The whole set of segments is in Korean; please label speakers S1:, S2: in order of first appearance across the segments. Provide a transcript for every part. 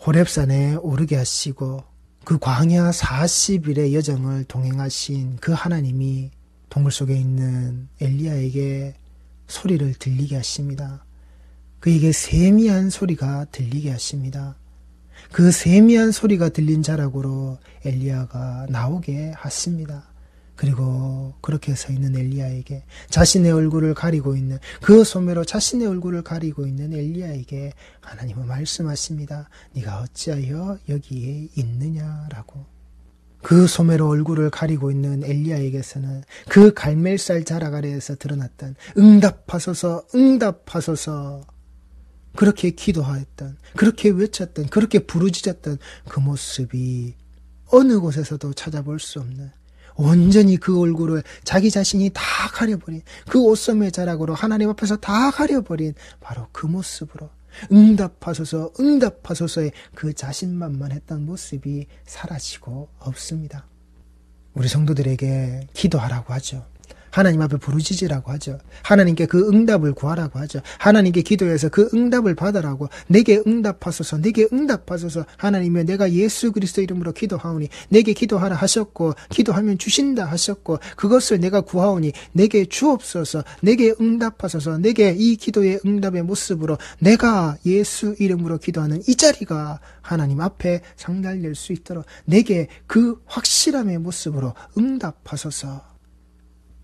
S1: 호렙산에 오르게 하시고 그 광야 40일의 여정을 동행하신 그 하나님이 동굴 속에 있는 엘리야에게 소리를 들리게 하십니다. 그에게 세미한 소리가 들리게 하십니다. 그 세미한 소리가 들린 자락으로 엘리야가 나오게 하십니다. 그리고 그렇게 서 있는 엘리야에게 자신의 얼굴을 가리고 있는 그 소매로 자신의 얼굴을 가리고 있는 엘리야에게 하나님은 말씀하십니다. 네가 어찌하여 여기에 있느냐라고. 그 소매로 얼굴을 가리고 있는 엘리야에게서는 그 갈멜살 자락 아래에서 드러났던 응답하소서 응답하소서 그렇게 기도하였던, 그렇게 외쳤던, 그렇게 부르짖었던 그 모습이 어느 곳에서도 찾아볼 수 없는, 온전히 그 얼굴을 자기 자신이 다 가려버린, 그 옷소매 자락으로 하나님 앞에서 다 가려버린 바로 그 모습으로 응답하소서 응답하소서의 그 자신만만했던 모습이 사라지고 없습니다. 우리 성도들에게 기도하라고 하죠. 하나님 앞에 부르짖으라고 하죠. 하나님께 그 응답을 구하라고 하죠. 하나님께 기도해서 그 응답을 받으라고, 내게 응답하소서 내게 응답하소서. 하나님이여 내가 예수 그리스도 이름으로 기도하오니 내게 기도하라 하셨고 기도하면 주신다 하셨고 그것을 내가 구하오니 내게 주옵소서. 내게 응답하소서. 내게 이 기도의 응답의 모습으로 내가 예수 이름으로 기도하는 이 자리가 하나님 앞에 상달될 수 있도록 내게 그 확실함의 모습으로 응답하소서.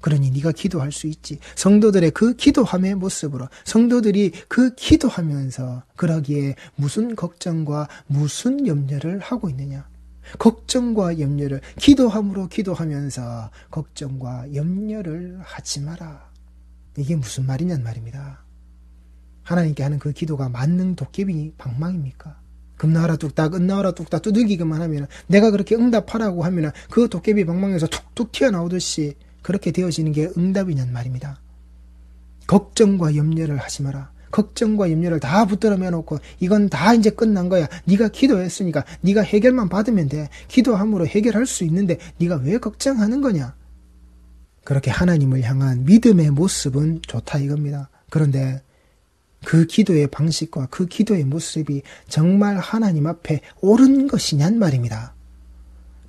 S1: 그러니 네가 기도할 수 있지. 성도들의 그 기도함의 모습으로 성도들이 그 기도하면서 그러기에 무슨 걱정과 무슨 염려를 하고 있느냐. 걱정과 염려를 기도함으로 기도하면서 걱정과 염려를 하지 마라. 이게 무슨 말이냔 말입니다. 하나님께 하는 그 기도가 만능 도깨비 방망입니까? 금 나와라 뚝딱 은 나와라 뚝딱 두들기기만 하면 내가 그렇게 응답하라고 하면 그 도깨비 방망이에서 툭툭 튀어나오듯이 그렇게 되어지는 게 응답이냔 말입니다. 걱정과 염려를 하지 마라. 걱정과 염려를 다 붙들어 매놓고 이건 다 이제 끝난 거야. 네가 기도했으니까 네가 해결만 받으면 돼. 기도함으로 해결할 수 있는데 네가 왜 걱정하는 거냐. 그렇게 하나님을 향한 믿음의 모습은 좋다 이겁니다. 그런데 그 기도의 방식과 그 기도의 모습이 정말 하나님 앞에 옳은 것이냔 말입니다.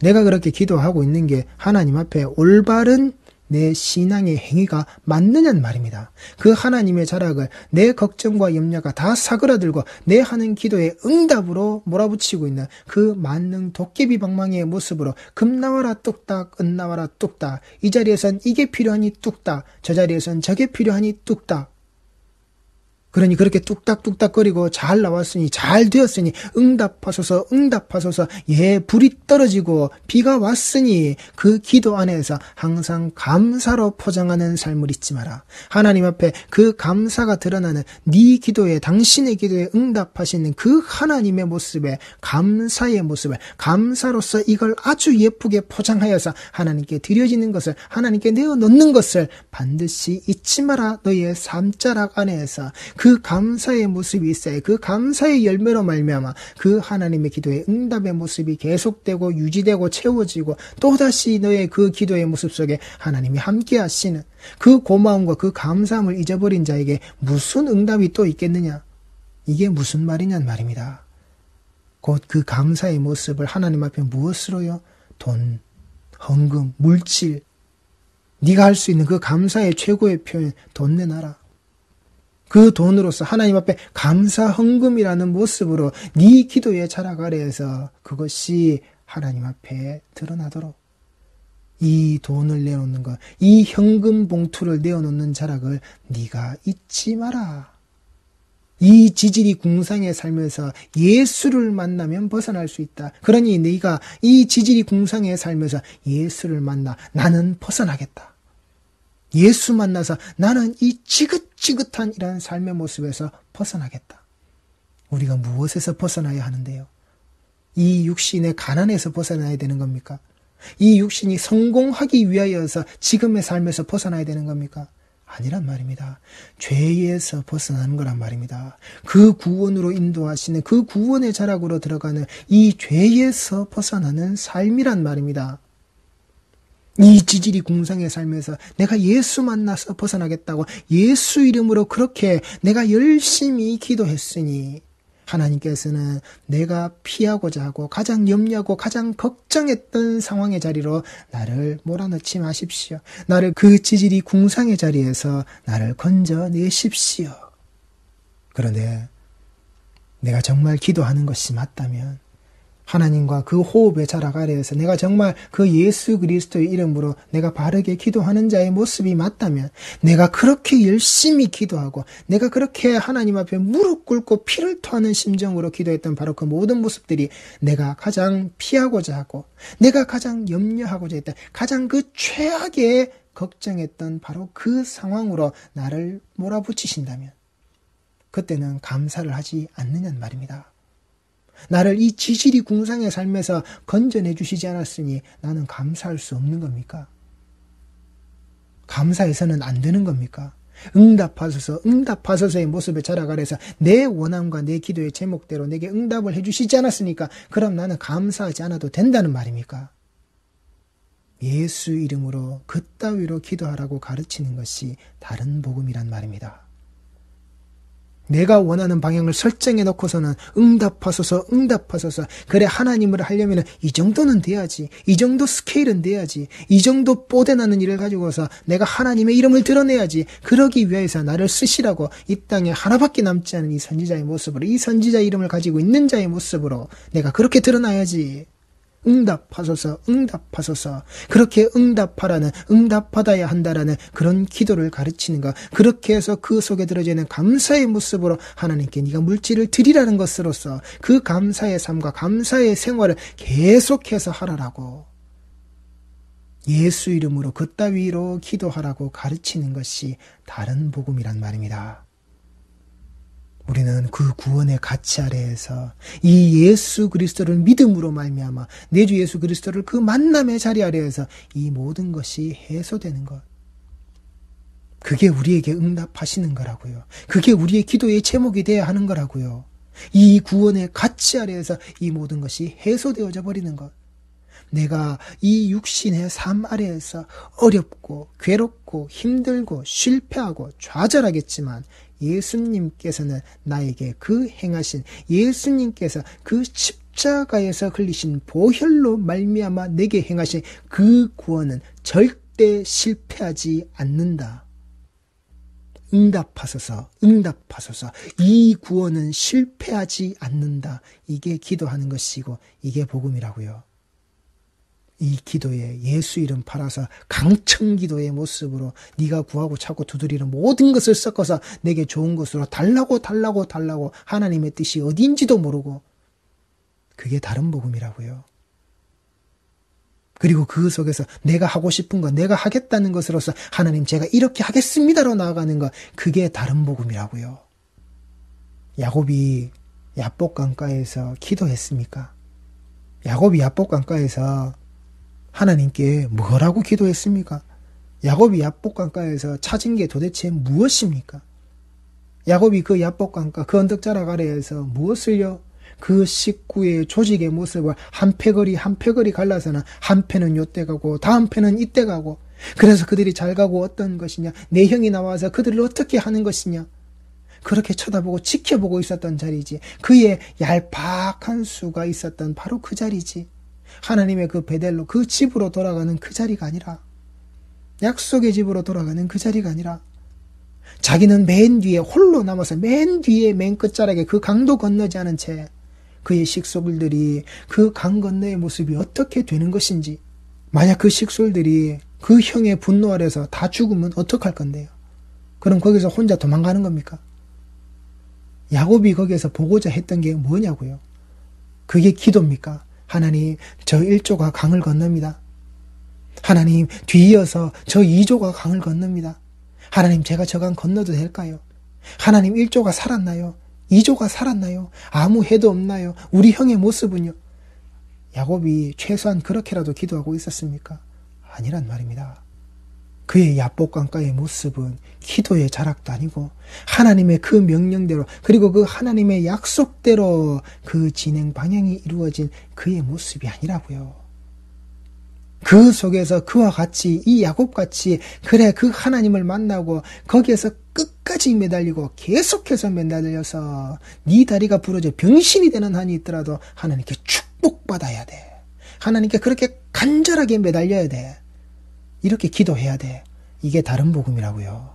S1: 내가 그렇게 기도하고 있는 게 하나님 앞에 올바른 내 신앙의 행위가 맞느냐는 말입니다. 그 하나님의 자락을 내 걱정과 염려가 다 사그라들고 내 하는 기도의 응답으로 몰아붙이고 있는 그 만능 도깨비 방망이의 모습으로 금 나와라 뚝딱 은 나와라 뚝딱 이 자리에선 이게 필요하니 뚝딱 저 자리에선 저게 필요하니 뚝딱 그러니 그렇게 뚝딱뚝딱거리고 잘 나왔으니 잘 되었으니 응답하소서 응답하소서 예 불이 떨어지고 비가 왔으니 그 기도 안에서 항상 감사로 포장하는 삶을 잊지 마라. 하나님 앞에 그 감사가 드러나는 네 기도에 당신의 기도에 응답하시는 그 하나님의 모습에 감사의 모습을 감사로서 이걸 아주 예쁘게 포장하여서 하나님께 드려지는 것을 하나님께 내어놓는 것을 반드시 잊지 마라. 너의 삶자락 안에서 그 감사의 모습이 있어야 그 감사의 열매로 말미암아 그 하나님의 기도의 응답의 모습이 계속되고 유지되고 채워지고 또다시 너의 그 기도의 모습 속에 하나님이 함께 하시는 그 고마움과 그 감사함을 잊어버린 자에게 무슨 응답이 또 있겠느냐. 이게 무슨 말이냔 말입니다. 곧 그 감사의 모습을 하나님 앞에 무엇으로요? 돈, 헌금, 물질 네가 할 수 있는 그 감사의 최고의 표현 돈 내놔라. 그 돈으로서 하나님 앞에 감사 헌금이라는 모습으로 네 기도의 자락 아래에서 그것이 하나님 앞에 드러나도록 이 돈을 내놓는 것, 이 현금 봉투를 내어놓는 자락을 네가 잊지 마라. 이 지질이 궁상에 살면서 예수를 만나면 벗어날 수 있다. 그러니 네가 이 지질이 궁상에 살면서 예수를 만나 나는 벗어나겠다. 예수 만나서 나는 이 지긋지긋한 이런 삶의 모습에서 벗어나겠다. 우리가 무엇에서 벗어나야 하는데요? 이 육신의 가난에서 벗어나야 되는 겁니까? 이 육신이 성공하기 위하여서 지금의 삶에서 벗어나야 되는 겁니까? 아니란 말입니다. 죄에서 벗어나는 거란 말입니다. 그 구원으로 인도하시는 그 구원의 자락으로 들어가는 이 죄에서 벗어나는 삶이란 말입니다. 이 지질이 궁상의 삶에서 내가 예수 만나서 벗어나겠다고 예수 이름으로 그렇게 내가 열심히 기도했으니 하나님께서는 내가 피하고자 하고 가장 염려하고 가장 걱정했던 상황의 자리로 나를 몰아넣지 마십시오. 나를 그 지질이 궁상의 자리에서 나를 건져내십시오. 그런데 내가 정말 기도하는 것이 맞다면 하나님과 그 호흡의 자락 아래에서 내가 정말 그 예수 그리스도의 이름으로 내가 바르게 기도하는 자의 모습이 맞다면 내가 그렇게 열심히 기도하고 내가 그렇게 하나님 앞에 무릎 꿇고 피를 토하는 심정으로 기도했던 바로 그 모든 모습들이 내가 가장 피하고자 하고 내가 가장 염려하고자 했던 가장 그 최악의 걱정했던 바로 그 상황으로 나를 몰아붙이신다면 그때는 감사를 하지 않느냐는 말입니다. 나를 이 지질이 궁상의 삶에서 건져내 주시지 않았으니 나는 감사할 수 없는 겁니까? 감사해서는 안 되는 겁니까? 응답하소서의 모습을 자라가려서 내 원함과 내 기도의 제목대로 내게 응답을 해주시지 않았으니까 그럼 나는 감사하지 않아도 된다는 말입니까? 예수 이름으로 그따위로 기도하라고 가르치는 것이 다른 복음이란 말입니다. 내가 원하는 방향을 설정해 놓고서는 응답하소서 그래 하나님을 하려면 이 정도는 돼야지, 이 정도 스케일은 돼야지, 이 정도 뽀대나는 일을 가지고서 내가 하나님의 이름을 드러내야지, 그러기 위해서 나를 쓰시라고 이 땅에 하나밖에 남지 않은 이 선지자의 모습으로, 이 선지자 이름을 가지고 있는 자의 모습으로 내가 그렇게 드러나야지. 응답하소서 그렇게 응답받아야 한다라는 그런 기도를 가르치는 것, 그렇게 해서 그 속에 들어지는 감사의 모습으로 하나님께 네가 물질을 드리라는 것으로서 그 감사의 삶과 감사의 생활을 계속해서 하라라고 예수 이름으로 그따위로 기도하라고 가르치는 것이 다른 복음이란 말입니다. 우리는 그 구원의 가치 아래에서 이 예수 그리스도를 믿음으로 말미암아 내 주 예수 그리스도를 그 만남의 자리 아래에서 이 모든 것이 해소되는 것, 그게 우리에게 응답하시는 거라고요. 그게 우리의 기도의 제목이 되어야 하는 거라고요. 이 구원의 가치 아래에서 이 모든 것이 해소되어져 버리는 것, 내가 이 육신의 삶 아래에서 어렵고 괴롭고 힘들고 실패하고 좌절하겠지만 예수님께서는 나에게 그 행하신, 예수님께서 그 십자가에서 흘리신 보혈로 말미암아 내게 행하신 그 구원은 절대 실패하지 않는다. 응답하소서 이 구원은 실패하지 않는다. 이게 기도하는 것이고 이게 복음이라고요. 이 기도에 예수 이름 팔아서 강청기도의 모습으로 네가 구하고 찾고 두드리는 모든 것을 섞어서 내게 좋은 것으로 달라고 하나님의 뜻이 어디인지도 모르고, 그게 다른 복음이라고요. 그리고 그 속에서 내가 하고 싶은 것, 내가 하겠다는 것으로서 하나님 제가 이렇게 하겠습니다로 나아가는 것, 그게 다른 복음이라고요. 야곱이 야복강가에서 기도했습니까? 야곱이 야복강가에서 하나님께 뭐라고 기도했습니까? 야곱이 야복강가에서 찾은 게 도대체 무엇입니까? 야곱이 그 야복강가, 그 언덕자락 아래에서 무엇을요? 그 식구의 조직의 모습을 한 패거리 갈라서는 한 패는 요때 가고 다음 패는 이때 가고, 그래서 그들이 잘 가고 어떤 것이냐, 내 형이 나와서 그들을 어떻게 하는 것이냐, 그렇게 쳐다보고 지켜보고 있었던 자리지. 그의 얄팍한 수가 있었던 바로 그 자리지. 하나님의 그 베델로, 그 집으로 돌아가는 그 자리가 아니라, 약속의 집으로 돌아가는 그 자리가 아니라, 자기는 맨 뒤에 홀로 남아서 맨 뒤에 맨 끝자락에 그 강도 건너지 않은 채 그의 식솔들이 그 강 건너의 모습이 어떻게 되는 것인지, 만약 그 식솔들이 그 형의 분노 아래서 다 죽으면 어떡할 건데요? 그럼 거기서 혼자 도망가는 겁니까? 야곱이 거기에서 보고자 했던 게 뭐냐고요? 그게 기도입니까? 하나님, 저 1조가 강을 건넙니다. 하나님, 뒤이어서 저 2조가 강을 건넙니다. 하나님, 제가 저 강 건너도 될까요? 하나님, 1조가 살았나요? 2조가 살았나요? 아무 해도 없나요? 우리 형의 모습은요? 야곱이 최소한 그렇게라도 기도하고 있었습니까? 아니란 말입니다. 그의 야복강가의 모습은 기도의 자락도 아니고 하나님의 그 명령대로, 그리고 그 하나님의 약속대로 그 진행 방향이 이루어진 그의 모습이 아니라고요. 그 속에서 그와 같이 이 야곱같이 그래 그 하나님을 만나고 거기에서 끝까지 매달리고 계속해서 매달려서 네 다리가 부러져 병신이 되는 한이 있더라도 하나님께 축복받아야 돼. 하나님께 그렇게 간절하게 매달려야 돼. 이렇게 기도해야 돼. 이게 다른 복음이라고요.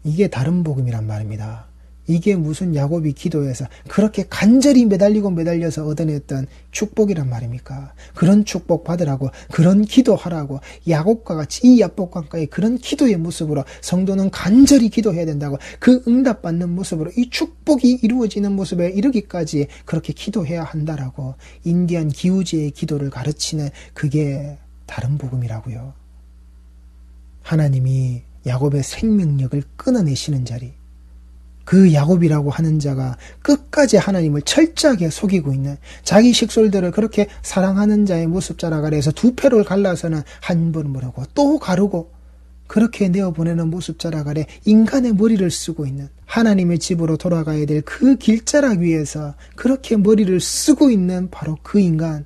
S1: 이게 다른 복음이란 말입니다. 이게 무슨 야곱이 기도해서 그렇게 간절히 매달려서 얻어냈던 축복이란 말입니까? 그런 축복 받으라고, 그런 기도하라고, 야곱과 같이 이 야복강가의 그런 기도의 모습으로 성도는 간절히 기도해야 된다고, 그 응답받는 모습으로 이 축복이 이루어지는 모습에 이르기까지 그렇게 기도해야 한다라고 인디안 기우제의 기도를 가르치는 그게 다른 복음이라고요. 하나님이 야곱의 생명력을 끊어내시는 자리, 그 야곱이라고 하는 자가 끝까지 하나님을 철저하게 속이고 있는 자기 식솔들을 그렇게 사랑하는 자의 모습 자락 아래에서 두 패를 갈라서는 한 번 모르고 또 가르고 그렇게 내어보내는 모습 자락 아래 인간의 머리를 쓰고 있는 하나님의 집으로 돌아가야 될 그 길자락 위에서 그렇게 머리를 쓰고 있는 바로 그 인간,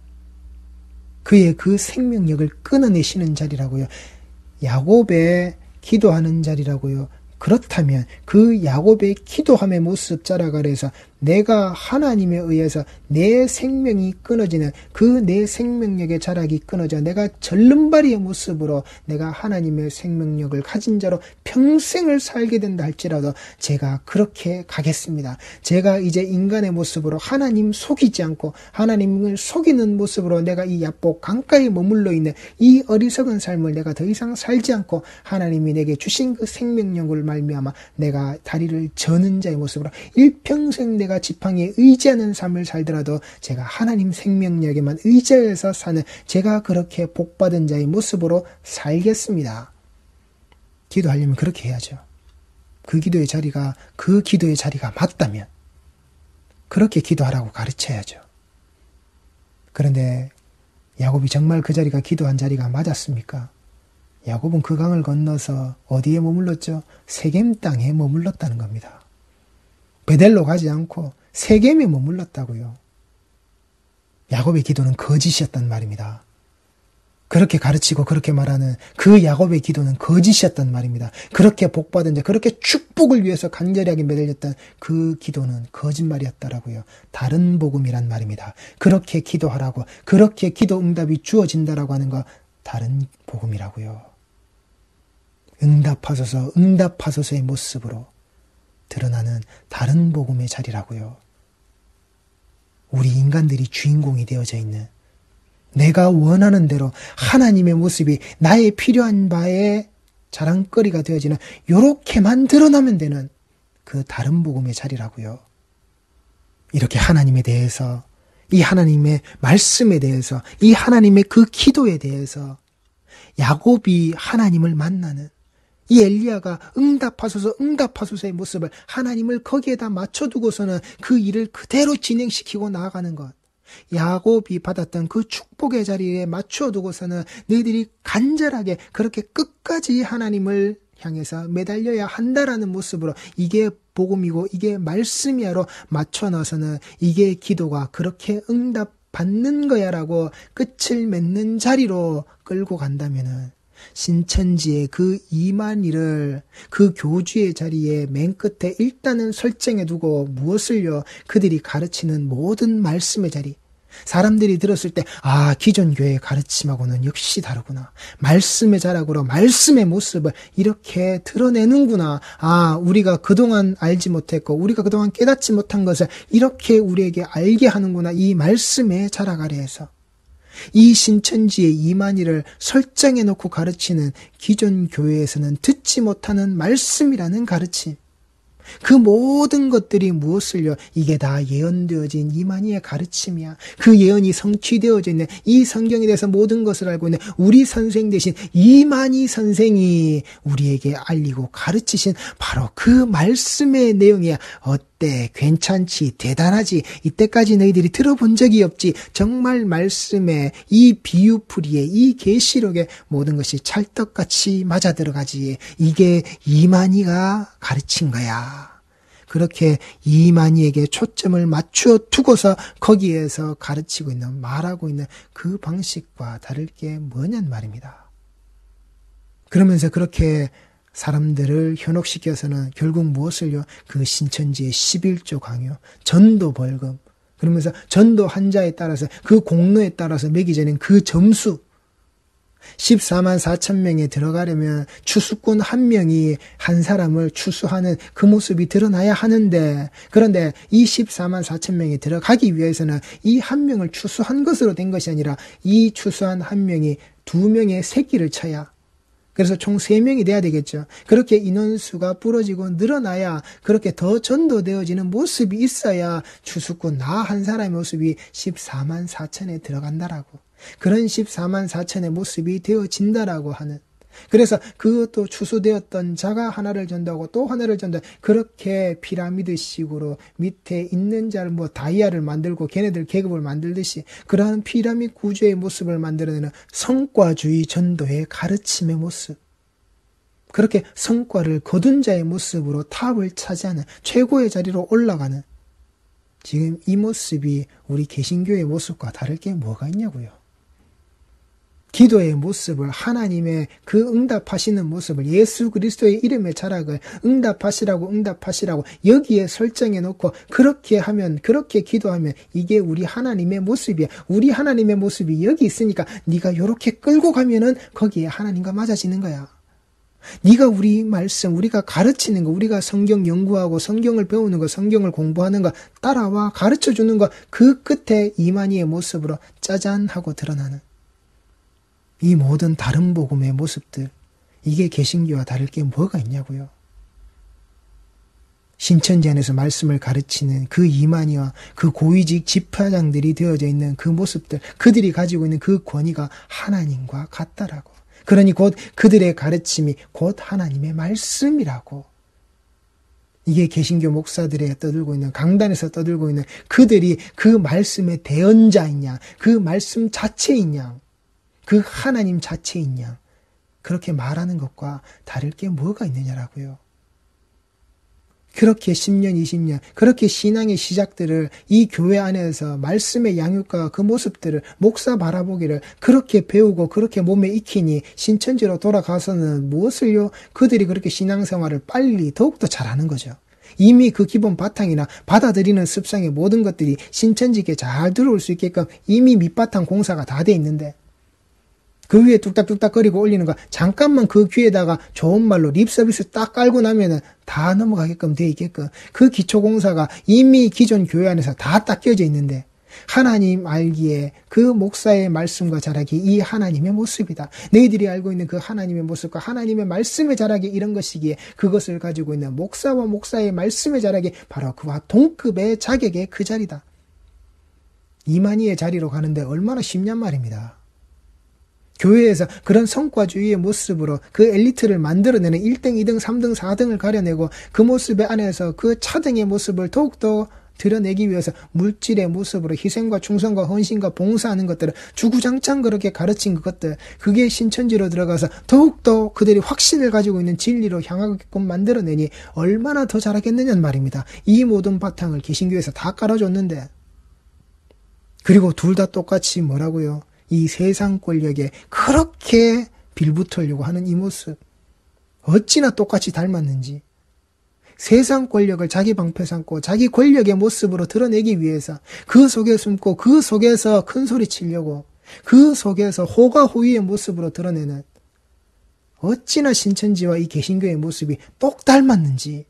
S1: 그의 그 생명력을 끊어내시는 자리라고요. 야곱의 기도하는 자리라고요. 그렇다면 그 야곱의 기도함의 모습 자락 아래에서 내가 하나님에 의해서 내 생명이 끊어지는 그 내 생명력의 자락이 끊어져 내가 절름발이의 모습으로 내가 하나님의 생명력을 가진 자로 평생을 살게 된다 할지라도 제가 그렇게 가겠습니다. 제가 이제 인간의 모습으로 하나님 속이지 않고 하나님을 속이는 모습으로 내가 이 야복 강가에 머물러 있는 이 어리석은 삶을 내가 더 이상 살지 않고 하나님이 내게 주신 그 생명력을 말미암아 내가 다리를 저는 자의 모습으로 일평생 내가 지팡이에 의지하는 삶을 살더라도 제가 하나님 생명력에만 의지해서 사는 제가 그렇게 복받은 자의 모습으로 살겠습니다. 기도하려면 그렇게 해야죠. 그 기도의 자리가 맞다면 그렇게 기도하라고 가르쳐야죠. 그런데 야곱이 정말 그 자리가 기도한 자리가 맞았습니까? 야곱은 그 강을 건너서 어디에 머물렀죠? 세겜 땅에 머물렀다는 겁니다. 베델로 가지 않고 세겜에 머물렀다고요. 야곱의 기도는 거짓이었단 말입니다. 그렇게 가르치고 그렇게 말하는 그 야곱의 기도는 거짓이었단 말입니다. 그렇게 복받은 자, 그렇게 축복을 위해서 간절하게 매달렸던 그 기도는 거짓말이었다라고요. 다른 복음이란 말입니다. 그렇게 기도하라고, 그렇게 기도 응답이 주어진다라고 하는 거 다른 복음이라고요. 응답하소서의 모습으로 드러나는 다른 복음의 자리라고요. 우리 인간들이 주인공이 되어져 있는 내가 원하는 대로 하나님의 모습이 나의 필요한 바에 자랑거리가 되어지는 요렇게만 드러나면 되는 그 다른 복음의 자리라고요. 이렇게 하나님에 대해서, 이 하나님의 말씀에 대해서, 이 하나님의 그 기도에 대해서 야곱이 하나님을 만나는 이 엘리야가 응답하소서의 모습을 하나님을 거기에다 맞춰두고서는 그 일을 그대로 진행시키고 나아가는 것. 야곱이 받았던 그 축복의 자리에 맞춰두고서는 너희들이 간절하게 그렇게 끝까지 하나님을 향해서 매달려야 한다라는 모습으로 이게 복음이고 이게 말씀이야로 맞춰놔서는 이게 기도가 그렇게 응답받는 거야라고 끝을 맺는 자리로 끌고 간다면은 신천지의 그 이만희를 그 교주의 자리에 맨 끝에 일단은 설정해 두고 무엇을요? 그들이 가르치는 모든 말씀의 자리. 사람들이 들었을 때 기존 교회의 가르침하고는 역시 다르구나. 말씀의 자락으로 말씀의 모습을 이렇게 드러내는구나. 우리가 그동안 알지 못했고 우리가 그동안 깨닫지 못한 것을 이렇게 우리에게 알게 하는구나. 이 말씀의 자락 아래에서. 이 신천지의 이만희를 설정해 놓고 가르치는 기존 교회에서는 듣지 못하는 말씀이라는 가르침. 그 모든 것들이 무엇을요? 이게 다 예언되어진 이만희의 가르침이야. 그 예언이 성취되어져 있는 이 성경에 대해서 모든 것을 알고 있는 우리 선생 대신 이만희 선생이 우리에게 알리고 가르치신 바로 그 말씀의 내용이야. 어때? 괜찮지? 대단하지? 이때까지 너희들이 들어본 적이 없지? 정말 말씀에 이 비유풀이에 이 계시록에 모든 것이 찰떡같이 맞아들어가지. 이게 이만희가 가르친 거야. 그렇게 이만희에게 초점을 맞추어 두고서 거기에서 가르치고 있는, 말하고 있는 그 방식과 다를 게 뭐냔 말입니다. 그러면서 그렇게 사람들을 현혹시켜서는 결국 무엇을요? 그 신천지의 11조 강요, 전도 벌금, 그러면서 전도 한자에 따라서 그 공로에 따라서 매기 전에 그 점수, 14만 4천 명에 들어가려면 추수꾼 한 명이 한 사람을 추수하는 그 모습이 드러나야 하는데, 그런데 이 14만 4천 명이 들어가기 위해서는 이 한 명을 추수한 것으로 된 것이 아니라 이 추수한 한 명이 두 명의 새끼를 쳐야, 그래서 총 3명이 돼야 되겠죠. 그렇게 인원수가 부러지고 늘어나야, 그렇게 더 전도되어지는 모습이 있어야 추수꾼 나 한 사람의 모습이 14만 4천에 들어간다라고. 그런 14만 4천의 모습이 되어진다라고 하는. 그래서 그것도 추수되었던 자가 하나를 전도하고 또 하나를 전도하고, 그렇게 피라미드식으로 밑에 있는 자를 다이아를 만들고 걔네들 계급을 만들듯이 그러한 피라미드 구조의 모습을 만들어내는 성과주의 전도의 가르침의 모습, 그렇게 성과를 거둔 자의 모습으로 탑을 차지하는, 최고의 자리로 올라가는, 지금 이 모습이 우리 개신교의 모습과 다를 게 뭐가 있냐고요. 기도의 모습을, 하나님의 그 응답하시는 모습을, 예수 그리스도의 이름의 자락을 응답하시라고 여기에 설정해 놓고 그렇게 하면, 그렇게 기도하면 이게 우리 하나님의 모습이야. 우리 하나님의 모습이 여기 있으니까 네가 요렇게 끌고 가면은 거기에 하나님과 맞아지는 거야. 네가 우리 말씀, 우리가 가르치는 거, 우리가 성경 연구하고 성경을 배우는 거, 성경을 공부하는 거 따라와 가르쳐주는 거, 그 끝에 이만희의 모습으로 짜잔 하고 드러나는 이 모든 다른 복음의 모습들, 이게 개신교와 다를 게 뭐가 있냐고요. 신천지 안에서 말씀을 가르치는 그 이만희와 그 고위직 집사장들이 되어져 있는 그 모습들, 그들이 가지고 있는 그 권위가 하나님과 같다라고. 그러니 곧 그들의 가르침이 곧 하나님의 말씀이라고. 이게 개신교 목사들의 떠들고 있는, 강단에서 떠들고 있는, 그들이 그 말씀의 대언자이냐, 그 말씀 자체이냐, 그 하나님 자체이냐, 그렇게 말하는 것과 다를 게 뭐가 있느냐라고요. 그렇게 10년, 20년, 그렇게 신앙의 시작들을 이 교회 안에서 말씀의 양육과 그 모습들을, 목사 바라보기를 그렇게 배우고 그렇게 몸에 익히니 신천지로 돌아가서는 무엇을요? 그들이 그렇게 신앙생활을 빨리 더욱더 잘하는 거죠. 이미 그 기본 바탕이나 받아들이는 습성의 모든 것들이 신천지에 잘 들어올 수 있게끔 이미 밑바탕 공사가 다 돼 있는데, 그 위에 뚝딱뚝딱 거리고 올리는 거, 잠깐만 그 귀에다가 좋은 말로 립 서비스 딱 깔고 나면은 다 넘어가게끔 돼 있게끔 그 기초공사가 이미 기존 교회 안에서 다 딱 껴져 있는데, 하나님 알기에 그 목사의 말씀과 자락이 이 하나님의 모습이다. 너희들이 알고 있는 그 하나님의 모습과 하나님의 말씀의 자락이 이런 것이기에 그것을 가지고 있는 목사와 목사의 말씀의 자락이 바로 그와 동급의 자격의 그 자리다. 이만희의 자리로 가는데 얼마나 쉽냔 말입니다. 교회에서 그런 성과주의의 모습으로 그 엘리트를 만들어내는 1등, 2등, 3등, 4등을 가려내고 그 모습의 안에서 그 차등의 모습을 더욱더 드러내기 위해서 물질의 모습으로 희생과 충성과 헌신과 봉사하는 것들을 주구장창 그렇게 가르친 그것들, 그게 신천지로 들어가서 더욱더 그들이 확신을 가지고 있는 진리로 향하게끔 만들어내니 얼마나 더 잘하겠느냐는 말입니다. 이 모든 바탕을 개신교에서 다 깔아줬는데, 그리고 둘 다 똑같이 뭐라고요? 이 세상 권력에 그렇게 빌붙으려고 하는 이 모습, 어찌나 똑같이 닮았는지. 세상 권력을 자기 방패 삼고 자기 권력의 모습으로 드러내기 위해서 그 속에 숨고 그 속에서 큰 소리 치려고, 그 속에서 호가호위의 모습으로 드러내는, 어찌나 신천지와 이 개신교의 모습이 똑 닮았는지.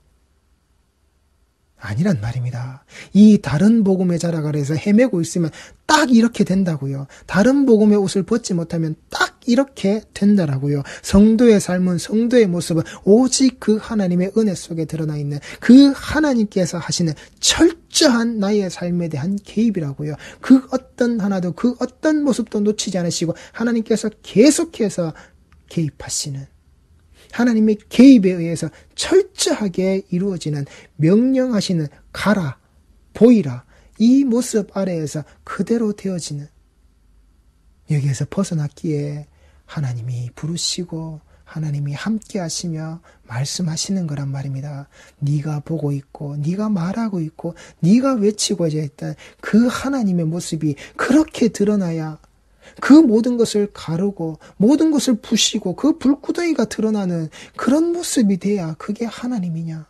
S1: 아니란 말입니다. 이 다른 복음의 자락 아래에서 헤매고 있으면 딱 이렇게 된다고요. 다른 복음의 옷을 벗지 못하면 딱 이렇게 된다라고요. 성도의 삶은, 성도의 모습은 오직 그 하나님의 은혜 속에 드러나 있는 그 하나님께서 하시는 철저한 나의 삶에 대한 개입이라고요. 그 어떤 하나도, 그 어떤 모습도 놓치지 않으시고 하나님께서 계속해서 개입하시는, 하나님의 개입에 의해서 철저하게 이루어지는, 명령하시는, 가라, 보이라, 이 모습 아래에서 그대로 되어지는, 여기에서 벗어났기에 하나님이 부르시고 하나님이 함께 하시며 말씀하시는 거란 말입니다. 네가 보고 있고 네가 말하고 있고 네가 외치고자 했던 그 하나님의 모습이 그렇게 드러나야 그 모든 것을 가르고 모든 것을 부시고 그 불구덩이가 드러나는 그런 모습이 돼야 그게 하나님이냐.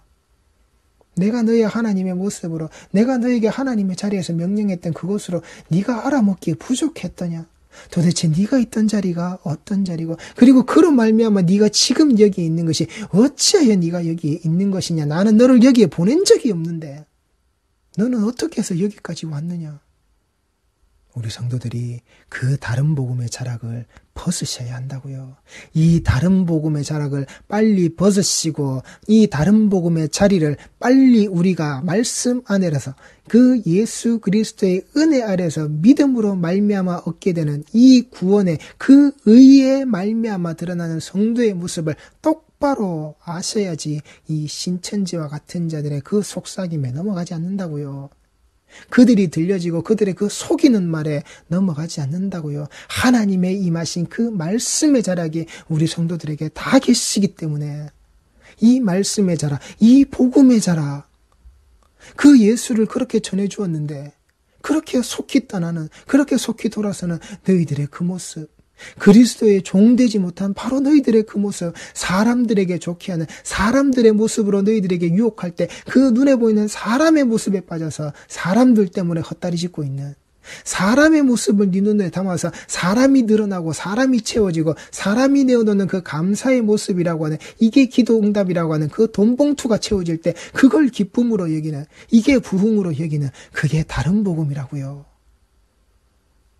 S1: 내가 너의 하나님의 모습으로 내가 너에게 하나님의 자리에서 명령했던 그것으로 네가 알아먹기에 부족했더냐. 도대체 네가 있던 자리가 어떤 자리고 그리고 그로 말미암아 네가 지금 여기에 있는 것이 어찌하여 네가 여기에 있는 것이냐. 나는 너를 여기에 보낸 적이 없는데 너는 어떻게 해서 여기까지 왔느냐. 우리 성도들이 그 다른 복음의 자락을 벗으셔야 한다고요. 이 다른 복음의 자락을 빨리 벗으시고 이 다른 복음의 자리를 빨리 우리가 말씀 안에서 그 예수 그리스도의 은혜 아래서 믿음으로 말미암아 얻게 되는 이 구원의 그 의에 말미암아 드러나는 성도의 모습을 똑바로 아셔야지 이 신천지와 같은 자들의 그 속삭임에 넘어가지 않는다고요. 그들이 들려지고 그들의 그 속이는 말에 넘어가지 않는다고요. 하나님의 임하신 그 말씀의 자락이 우리 성도들에게 다 계시기 때문에 이 말씀의 자락, 이 복음의 자락, 그 예수를 그렇게 전해주었는데 그렇게 속히 떠나는, 그렇게 속히 돌아서는 너희들의 그 모습, 그리스도의 종되지 못한 바로 너희들의 그 모습, 사람들에게 좋게 하는 사람들의 모습으로 너희들에게 유혹할 때 그 눈에 보이는 사람의 모습에 빠져서 사람들 때문에 헛다리 짚고 있는 사람의 모습을 네 눈에 담아서 사람이 늘어나고 사람이 채워지고 사람이 내어놓는 그 감사의 모습이라고 하는 이게 기도 응답이라고 하는 그 돈봉투가 채워질 때 그걸 기쁨으로 여기는 이게 부흥으로 여기는 그게 다른 복음이라고요.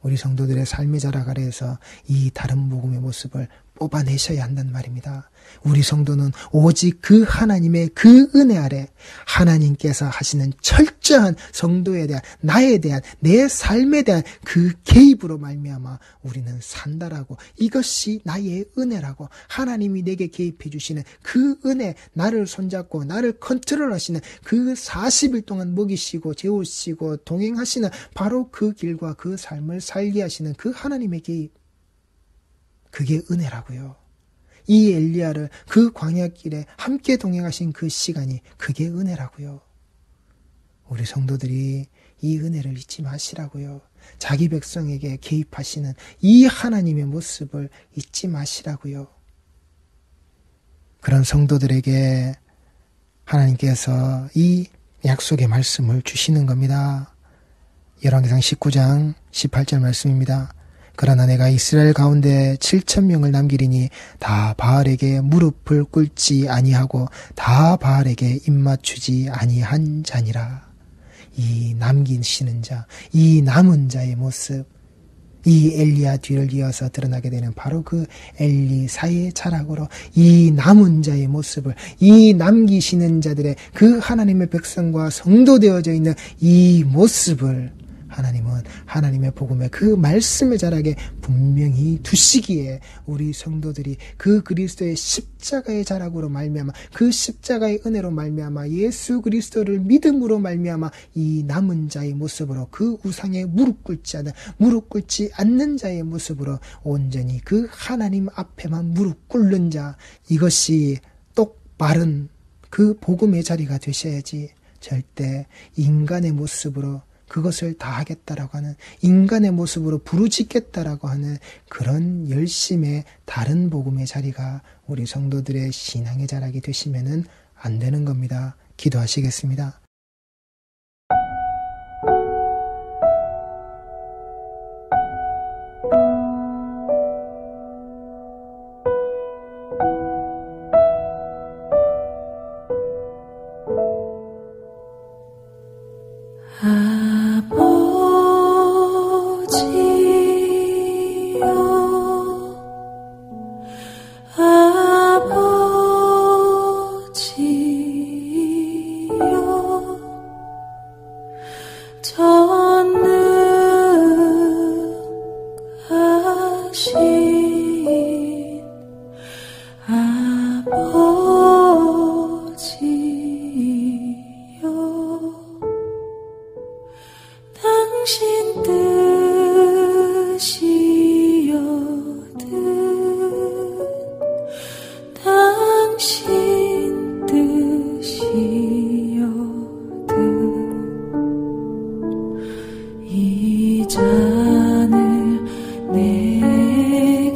S1: 우리 성도들의 삶의 자락 아래에서 이 다른 복음의 모습을 뽑아내셔야 한단 말입니다. 우리 성도는 오직 그 하나님의 그 은혜 아래 하나님께서 하시는 철저한 성도에 대한 나에 대한 내 삶에 대한 그 개입으로 말미암아 우리는 산다라고 이것이 나의 은혜라고 하나님이 내게 개입해 주시는 그 은혜 나를 손잡고 나를 컨트롤하시는 그 40일 동안 먹이시고 재우시고 동행하시는 바로 그 길과 그 삶을 살게 하시는 그 하나님의 개입 그게 은혜라고요. 이 엘리야를 그 광야길에 함께 동행하신 그 시간이 그게 은혜라고요. 우리 성도들이 이 은혜를 잊지 마시라고요. 자기 백성에게 개입하시는 이 하나님의 모습을 잊지 마시라고요. 그런 성도들에게 하나님께서 이 약속의 말씀을 주시는 겁니다. 열왕기상 19장 18절 말씀입니다. 그러나 내가 이스라엘 가운데 7,000명을 남기리니 다 바알에게 무릎을 꿇지 아니하고 다 바알에게 입맞추지 아니한 자니라. 이 남기시는 자, 이 남은 자의 모습, 이 엘리야 뒤를 이어서 드러나게 되는 바로 그 엘리사의 자락으로 이 남은 자의 모습을, 이 남기시는 자들의 그 하나님의 백성과 성도되어져 있는 이 모습을 하나님은 하나님의 복음의 그 말씀의 자락에 분명히 두시기에 우리 성도들이 그 그리스도의 십자가의 자락으로 말미암아 그 십자가의 은혜로 말미암아 예수 그리스도를 믿음으로 말미암아 이 남은 자의 모습으로 그 우상에 무릎 꿇지 않는 자의 모습으로 온전히 그 하나님 앞에만 무릎 꿇는 자 이것이 똑바른 그 복음의 자리가 되셔야지 절대 인간의 모습으로 그것을 다 하겠다라고 하는 인간의 모습으로 부르짖겠다라고 하는 그런 열심의 다른 복음의 자리가 우리 성도들의 신앙의 자락이 되시면은 안 되는 겁니다. 기도하시겠습니다.
S2: 아버지여 잔을 내게서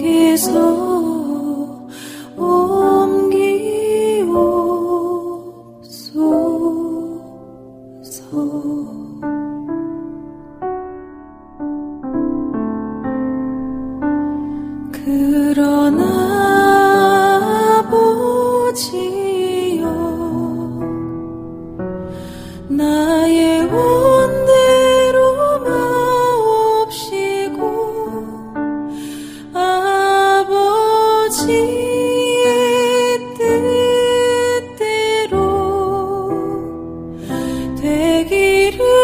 S2: 그러나 아버지여 나의 원대로 마옵시고 아버지의 뜻대로 되기를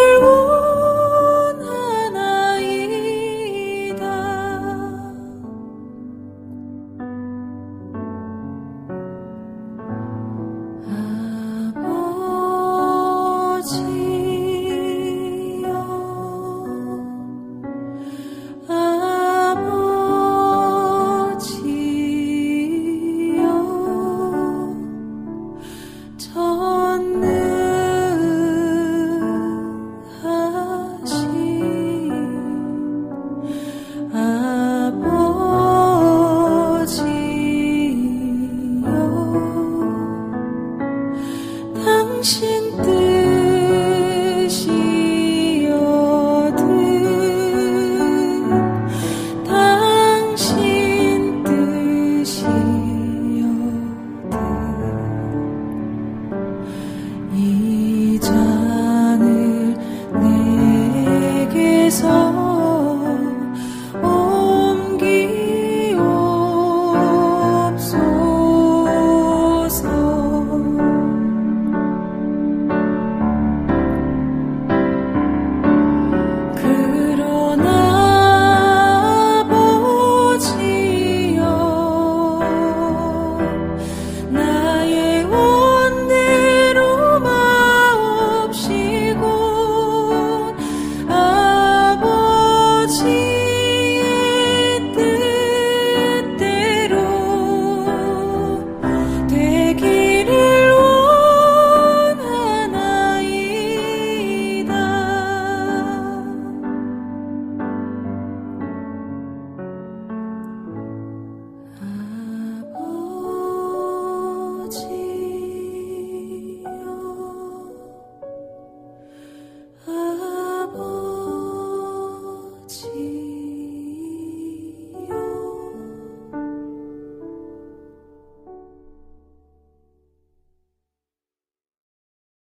S2: 이 잔을 내게서 지